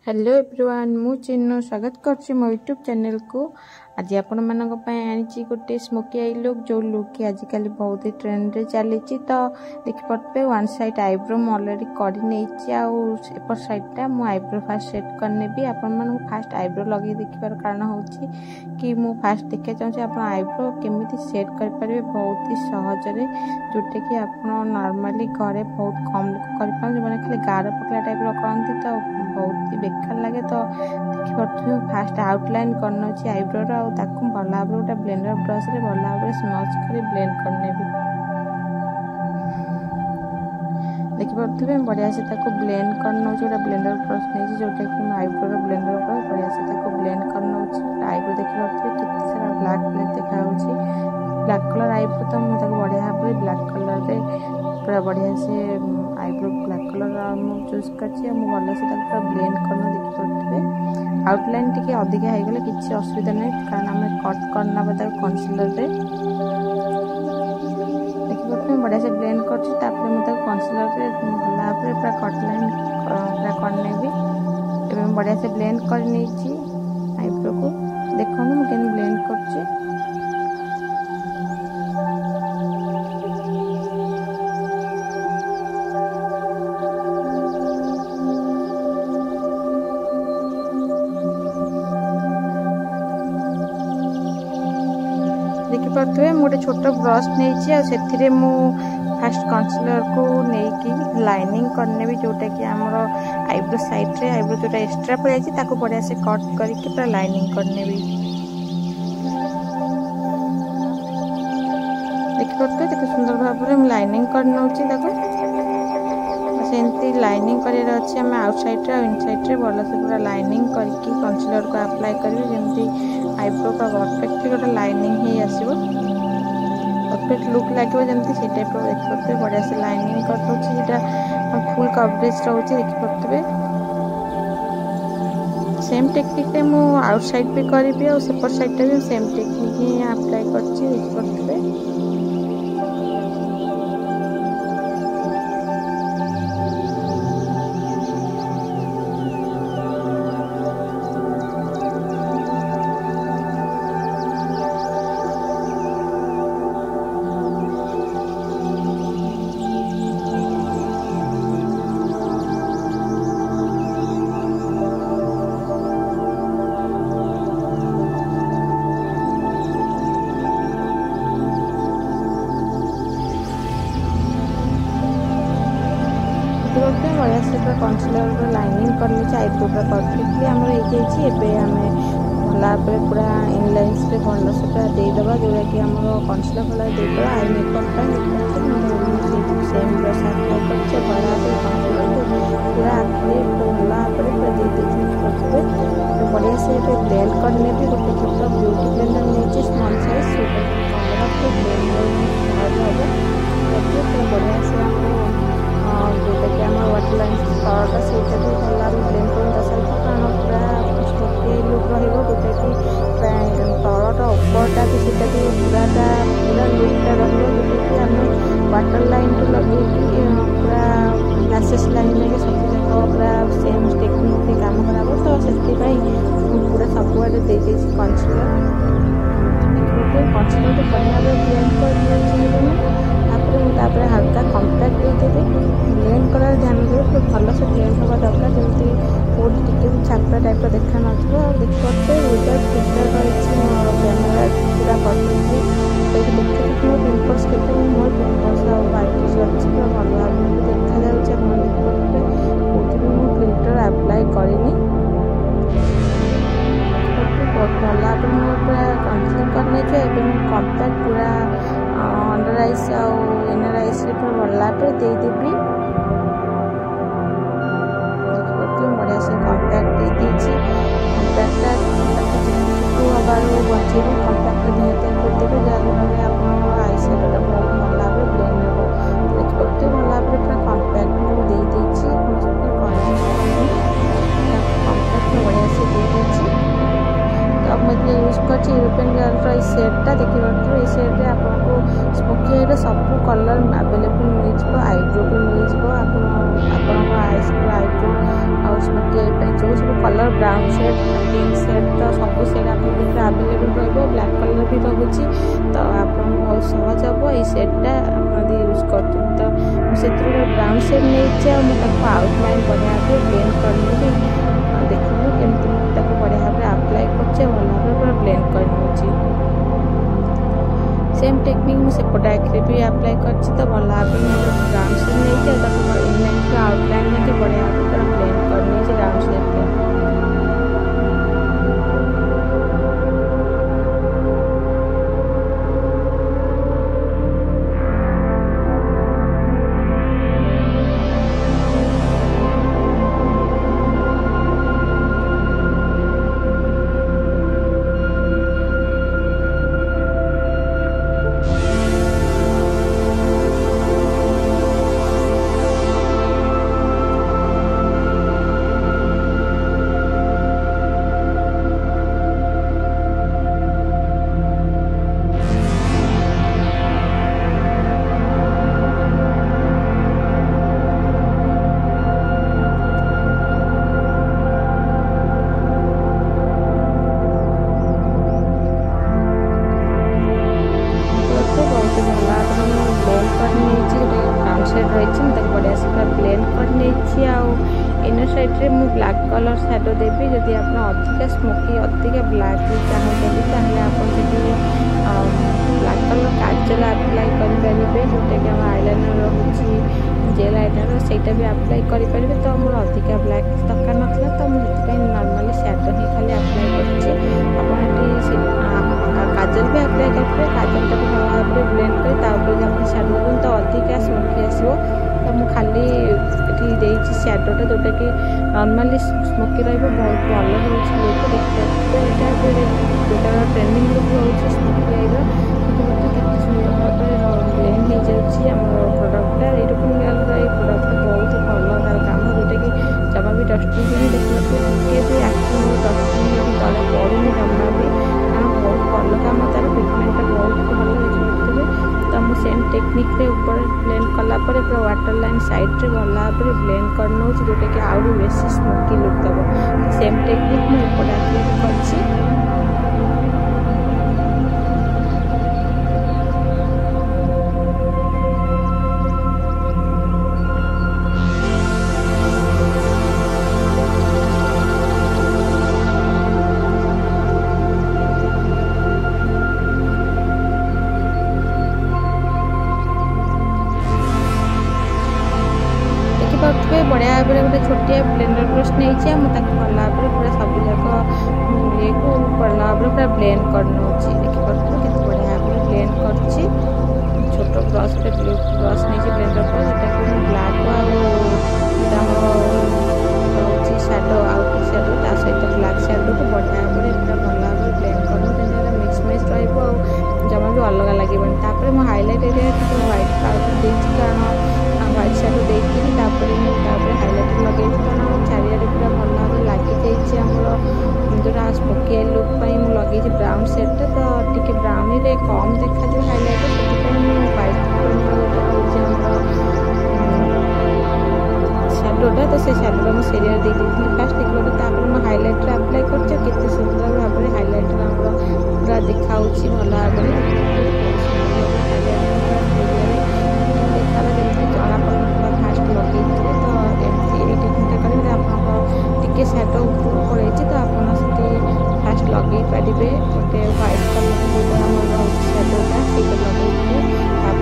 Hello everyone मु चिन्नु स्वागत करछि मो यूट्यूब चैनल को। आज आपण मानक पय आनिछि गोटे स्मोकी आई लुक जो लुक की आजिकल बहुत ही ट्रेंड रे चली तो देखि पड़ते वन साइड आईब्रो मु ऑलरेडी कर नहीं आपर साइडटा मु आईब्रो फास्ट सेट करने भी आपण मानक फास्ट आईब्रो लगे देखिबार कारण होछि कि मु फास्ट देखा चाहूँ आप आईब्रो केमिति सेट कर पारे बहुत ही सहज रे जोटे कि आपण नॉर्मली घरे बहुत कम लोग कर पान जो खाली गाढ़ पतला टाइप रो करंती तो बहुत ही बेकार लगे तो देखि पड़थु फास्ट आउटलाइन करनो छी आईब्रो रो ताकू भला भाबरे गोटे ब्लेंडर ब्रश रे भला भाबरे स्मच करी ब्लेंड करने भी देखि पड़थु बढ़िया से ताकू ब्लेंड करनो छी गोटे ब्लेंडर ब्रश नै छी जोटे कि आईब्रो रो ब्लेंडर ब्रश बढ़िया से ताकू ब्लेंड करनो छी आईब्रो देखि पड़थु कितने सारा ब्लैक ब्लैक देखा होची ब्लैक कलर आईब्रो तो मु ताकू बढ़िया भाबरे ब्लैक कलर रे पूरा बढ़िया से आईब्रो ब्लैक कलर मु चूज करछि मु भला से ताकू ब्लेंड करनो देखि पड़थु आउटलाइन टिके अधिका हो गले किसी असुविधा नहीं कारण आम कट करना बता कनसिलर रे देखिए बढ़िया से ब्लेंड करछि तापर मत कनसिलर रे भला भाबरे पूरा कट लाइन पूरा करने भी एवं बढ़िया से ब्लेंड कर नेछि आईब्रो को देखो मु केन ब्लेंड करछि देखि पड़थुए मोटे छोट ब्रश नहीं मु फास्ट कनसिलर को नहीं लाइनिंग करने भी जोटा कि आमर आईब्रो साइड रे आईब्रो जोटा एक्स्ट्रा पड़ जाए बढ़िया से कट करके पूरा लाइनिंग करने भी देखि पड़थुए केते सुंदर भाव में लाइनिंग कर नउची सेमती लाइनिंग कर अच्छे आम आउटसाइड रे इनसाइड रे भल से पूरा लाइनिंग करके कनसिलर को अप्लाई करेंगे जमी आईब्रो का परफेक्टली गोटे लाइनिंग ही आसो परफेक्ट लुक लगे जमी से टाइप देखी पड़ते बढ़िया से लाइनिंग कर दूसरी फुल कवरेज रोचे देखी पड़ते सेम टेक्निक रे मु आउटसाइड भी करी और सेपर साइड भी सेम टेक्निक ही अप्लाई करछि देखी पड़ते बढ़िया से कनसिलर लाइनिंग करनी आईब्रो पूरा परफेक्टली आमर हो भला पूरा इनलाइन्स भल से पूरा देदेबा जोटा कि आम कनसिलर भला देदेबा eye makeup same brush apply कर भला कनसिलर को पूरा आखिरी भला पूरा दे बढ़िया से ब्लेंड करने भी गोटे छोट ब्यूटी ब्लेंडर नहीं स्मॉल साइज कलर को ब्लेंड हम बढ़िया से जोटा कि आम वाटर लाइन तलटा से भला ब्लेंड कर कारण पूरा स्मोकी लुक रोटा कि तलटा उपरटा भी सीटा भी पूराटा पूरा लुकटा रोटा कि आम वाटर लाइन को लगे पूरा ग्लासेस लाइन लगे सब जाक पूरा सेम टेक्निक काम कराब तो से पूरा सबुआडे दे कनसिलर कनसिलर बढ़िया ब्लेंड कर हल्का कंपैक्ट देदेवे ब्लेंड कर ध्यान देवे भल से ब्लेंड होगा दरकार जमी कौट टी छापरा टाइप देखा नथिबो देखि पड़ते विदाउट फिल्टर रही कैमेरा पूरा परफेक्टली देखते पिंपल्स के मोर पिंपल्स व्हाइट अच्छी पूरा भल भाव देखा जाऊँगी कौन भी फिल्टर अप्लाई करनी बहुत भल भाव पूरा कनसिलर करने कंपैक्ट पूरा अंडर आइस और इनर आइस पूरा भला पे देदेवी बढ़िया से कंपैक्ट दे दीजिए कंपैक्टा हबार बचे कंपैक्ट निहत करदेवे जहाँफल आप आईसेडोटा बहुत भल भाव ब्लेंड हो देखते भल भाव पूरा कंपैक्ट दे दीजिए कंपैक्ट बढ़िया से दे दीजिए अब मुझे यूज कर यूरोपियन गर्ल सेटटा देखिए पड़ते सेट्रे आपको स्मोकी आई सब कलर अवेलेबल मिल आईब्रो भी मिल आप आईब्रो आ स्मोकी आई जो सब colour brown shade pink shade तो सब शेड आप आवेलेबल रहा ब्लैक कलर भी रोचे तो आप बहुत सहज हम ये सेटटा आप यूज कर तो से ब्राउन शेड नहीं आउटलाइन बढ़िया भाव ब्लेंड करनी देखो केमती बढ़िया भाव अप्लाई कर भल भाव ब्लेंड कर सेम टेक्निक मुझे सेपट आखिरी भी अप्लाई कर तो भल भाव ब्राउन शेड नहीं आउटलाइन में बढ़िया भाव ब्लेंड करनी ब्राउन शेड बढ़िया से ब्लेंड कर इनर साइड में ब्लैक कलर शैडो देवी जदि आप अधिक स्मोकी अधिक ब्लैक चाहते आप ब्लैक कलर काजल अप्लाई करेंगे जोटा कि आईलाइनर रोचे जेल आईलाइनर से भी अप्लाई करेंगे तो मोर अधिक ब्लैक दरकार ना तो मुझे नॉर्मली शैडो ही खाली अप्लाई कर काजल भी अप्लाई करेंगे काजल टाक भल भाव ब्लेंड कर शैडो तो अधिक स्मोकी आसो तो मुझे खाली ये शैडोटा जोटा कि नॉर्मली स्मोकी बहुत भल रोचे लुक देखिए जोटा ट्रेंडिंग लुक रोचे स्मोकी आईर केते सुंदर भाव ब्लेंड हो जाए प्रोडक्टा ये प्रोडक्ट बहुत भल तार कम जोटा कि जमा भी डस्टिंग देखिए भी आखिर डस्टिंग तले पड़ूनी जमा भी कारण बहुत भल कम तार पिगमेंट बहुत भल तो मुझे सेम टेक्निक रे ऊपर ब्लेंड कला पूरा वाटर लाइन साइड रे भल भाव ब्लेंड कर नौ जोटा कि आउ बेसी स्मोकी लुक दब सेम टेक्निक मुझे ऊपर अप्लाई कर बढ़िया भाव गोटे छोटिया ब्लेंडर ब्रश नहीं भल भाव पूरा सब जाक ये को भल भाव पूरा ब्लेंड कर नौची देखिए बढ़िया भाव ब्लेंड कर छोट ब्रश ब्रश नहीं ब्लेंडर ब्रश जोटा कि ब्लैक रोचे शैडो आउट शैडो ता सहित ब्लैक शैडो को बढ़िया भाव भल भाव ब्लेंड कर मिक्स मैच जमा भी अलग लगे मुझे हाइलाइट एरिया व्हाइट पाउडर देती कारण व्हाइट शैडो देखिए हाइलाइट लगे कारण चारिड़े पूरा भल भाव लगी जोटा स्मोकी लुक लगे ब्राउन शेडटा तो टी ब्राउन कम देखा हाइलाइट से व्हाइट शैडोटा तो से शैडोटा मुझे सेरिया दे फास्ट देखिए मुझे हाइलाइटर अप्लाई कर सुंदर भाव में हाइलाइटर पूरा देखा भल भाव फास्ट लगे तो एमती टेक्निकटा करेंगे आपके शैडो पड़े तो आप फास्ट लगे पारे गोटे व्हाइट कलर जो शैडोटा से लगे आप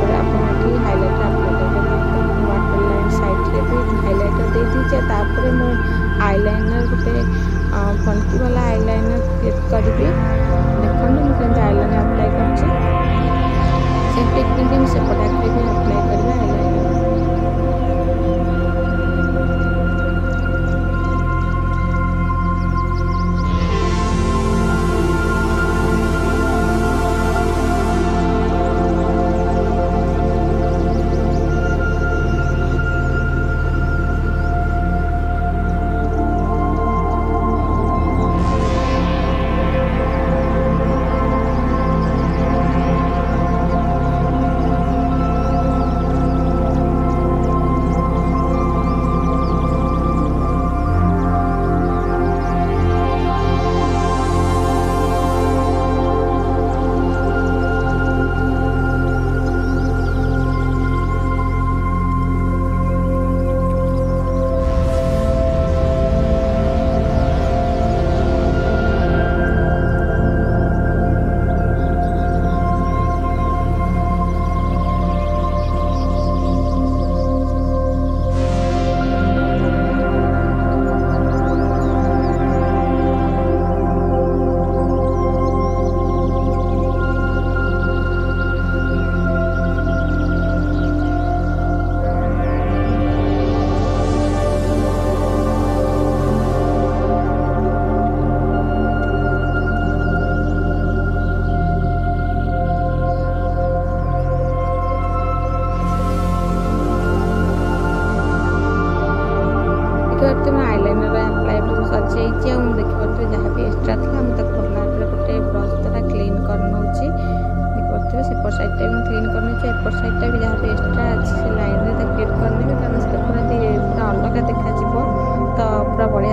हाइलाइटर अप्लाई करेंगे वाटर लाइन साइड भी हाइलाइटर दे दीजिए मु आईलाइनर गोटे फंकी वाला आईलाइनर क्लिप करी देखो मुझे आईलाइनर अप्लाई कर टेक्निक से प्रोडक्ट भी अप्लाई करेंगे आईलाइनर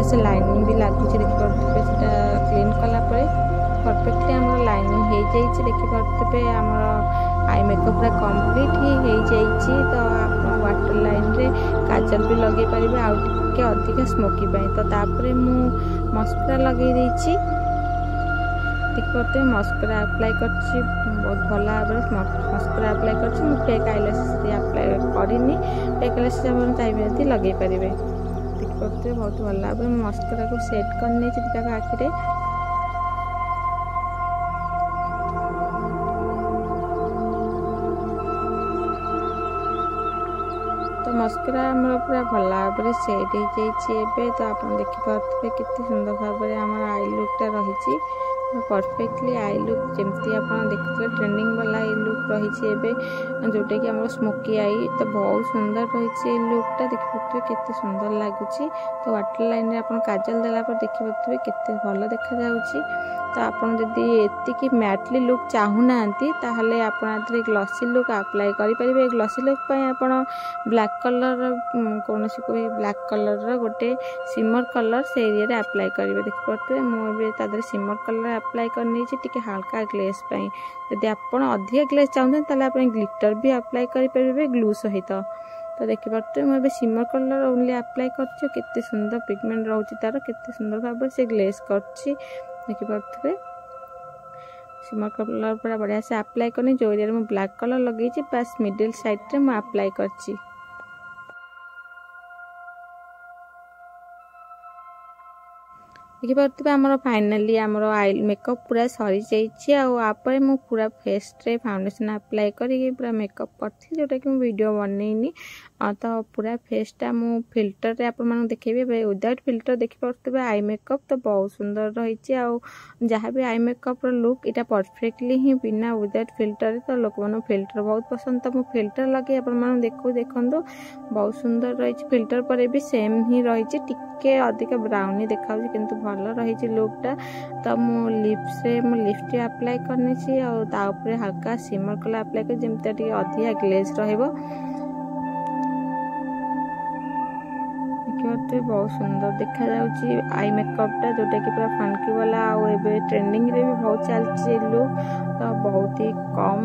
बढ़िया से लाइनिंग भी लगुच देखिए क्लीन कला परफेक्टली आम लाइनिंग हो जाइए देखिए आम आई मेकअप पूरा कंप्लीट ही हो जाइए। तो आप वाटर लाइन रे काजल भी लगे पारे आउ टिके अधिक स्मोकी तो तापर मु मस्कारा लगे देखिए मस्कारा अप्लाई कर बहुत भल भाव मस्कारा अप्लाई कर फेक आईलैशेस अप्लाई करनी फेक आईलैशेस आप चाहिए लगे पारे देखिए बहुत भल भाव मस्कारा को सेट करने आखिरे तो मस्कारा आमर पूरा भल भाव सेट हो जाइए। तो आप देखिए कितने सुंदर भाव में आई लुकटा रही परफेक्टली आई लुक जमती आप देखते ट्रेंडिंग वाला आई लुक रही जोटा कि आम स्मोकी आई तो बहुत सुंदर रही लुकटा देखिए कितने सुंदर लगुच। तो वाटर लाइन में आप काजल देला देखिए कितने भल देखा जाउची। तो आपन जदि एतिकी मैटली लुक चाहूना ताहले आपन ग्लॉसी लुक अप्लाई करें। ग्लॉसी लुक आपन ब्लैक कलर कौन कोई ब्लैक कलर गोटे सिमर कलर से एरिया अप्लाई करेंगे देखिए मुझे सिमर कलर अप्लाई करनी टी हल्का ग्लेस यदि आप अधिक ग्लेस चाहते आप ग्लिटर भी अप्लाई करेंगे ग्लू सहित। तो देखिए मुझे सिमर कलर ओनली अप्लाई कर सुंदर पिगमेंट रोचे तार केते सुंदर भाव से ग्लेस कर देखिए सिमर कलर पूरा बढ़िया से अप्लाई करनी जो एरिया में ब्लैक कलर लगे बस मिडिल साइड में अप्लाई करची। देखिए आमर फाइनाली आमर आई मेकअप पूरा सरी जाइए मु पूरा फेस रे फाउंडेशन अप्लाई करके पूरा मेकअप करी जोटा कि वीडियो बनईनी। तो पूरा फेसटा मु फिल्टर रे आपन देखेबे विदाउट फिल्टर देखिए आई मेकअप तो बहुत सुंदर रही जहाँ भी आई मेकअप लुक इटा परफेक्टली ही बिना विदाउट फिल्टर तो लोक मन फिल्टर बहुत पसंद तो मु फिल्टर लगे आपन देखो बहुत सुंदर रही फिल्टर पर भी सेम ही रही टिके अधिक ब्राउनी देखा किंतु भल रही लुकटा। तो मु लिप्स रे मु लिपस्टिक अप्लाई करनी और हल्का सिमर कलर अप्लाई कर जमती अधिक ग्लेज रहिबो देखिए बहुत सुंदर देखा जाउची आई मेकअपटा जोटा कि पूरा फंकी वाला आबे ट्रेंडिंग रे भी बहुत चलती लुक। तो बहुत ही कम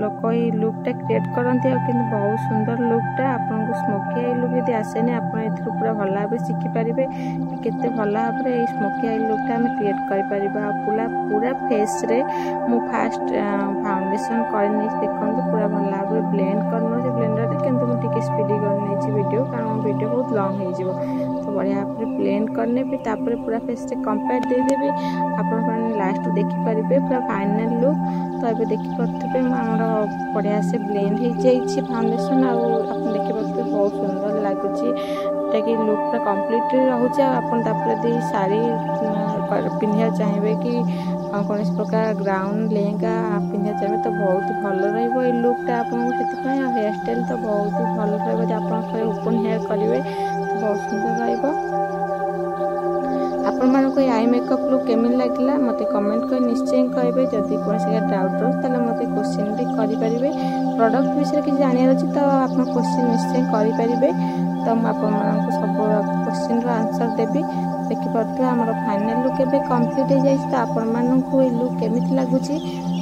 लोक ये लुकटा क्रिएट करती कि बहुत सुंदर लुकटा आपको स्मोकी आई लुक यदि आसेनि आप पूरा भल भाव शिखिपारे केते भल भाव में स्मोकी आई लुकटा आम क्रिएट कर पूरा फेस रे मु फास्ट फाउंडेशन करनी देखो पूरा भल भाव ब्लेंड करनी ब्लेंडर किंतु मुझे स्पीडी करनी वीडियो कारण वीडियो बहुत लॉन्ग हो तो बढ़िया भाव ब्लेंड करने भी तापर पूरा फेस रे कंपेयर देदेवी आप लास्ट देखिपारे पूरा फाइनल लुक। तो ये देखिए आमर बढ़िया से ब्लेंड हो जाइए फाउंडेशन आप देखिए बहुत सुंदर लगुच कि लुक पूरा कम्प्लीट रोचे आप साड़ी पिंधा चाहिए कि कौन प्रकार ग्राउंड लेहेंगा पिंधा चाहिए तो बहुत भल रुकटा आपको हेयर स्टाइल तो बहुत ही भल रही ओपन हेयर करेंगे तो बहुत सुंदर रही आई मेकअप लुक केमी लगे मत कमेंट कर निश्चय कहे जदि कौन डाउट रहा मत क्वेश्चन भी करेंगे प्रोडक्ट विषय किसी जानवर अच्छी तो आप क्वेश्चन निश्चय करेंगे तो मुझे सब क्वेश्चन आंसर देवी देखिए आम फाइनल लुक एवं कम्प्लीट हो जाए तो आपको ये लुक केमी लगुच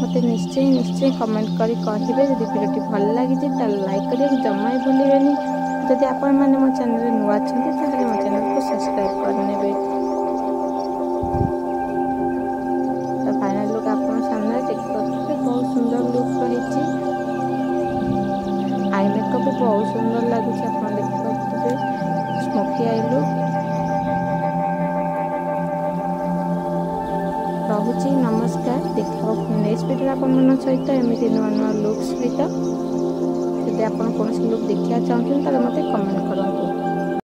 मत निश्चय कमेंट कर कहे जब वीडियो भल लगी तो लाइक करेंगे जमा भूलें जदि आपण मैंने मो चैनल नुआ अच्छा मो चैनल को सब्सक्राइब करने। तो फाइनल लुक आप सामने देखिए बहुत सुंदर लुक रही आई मेकअप भी बहुत सुंदर लगुच आप देखिए स्मोकी आई लुक रोची। नमस्कार देखा नेक्स्ट वीडियो आप सहित एमती नुआ नुआ लुक सहित जब आप कौन लुक देखा चाहते हैं मत कमेंट करूँ।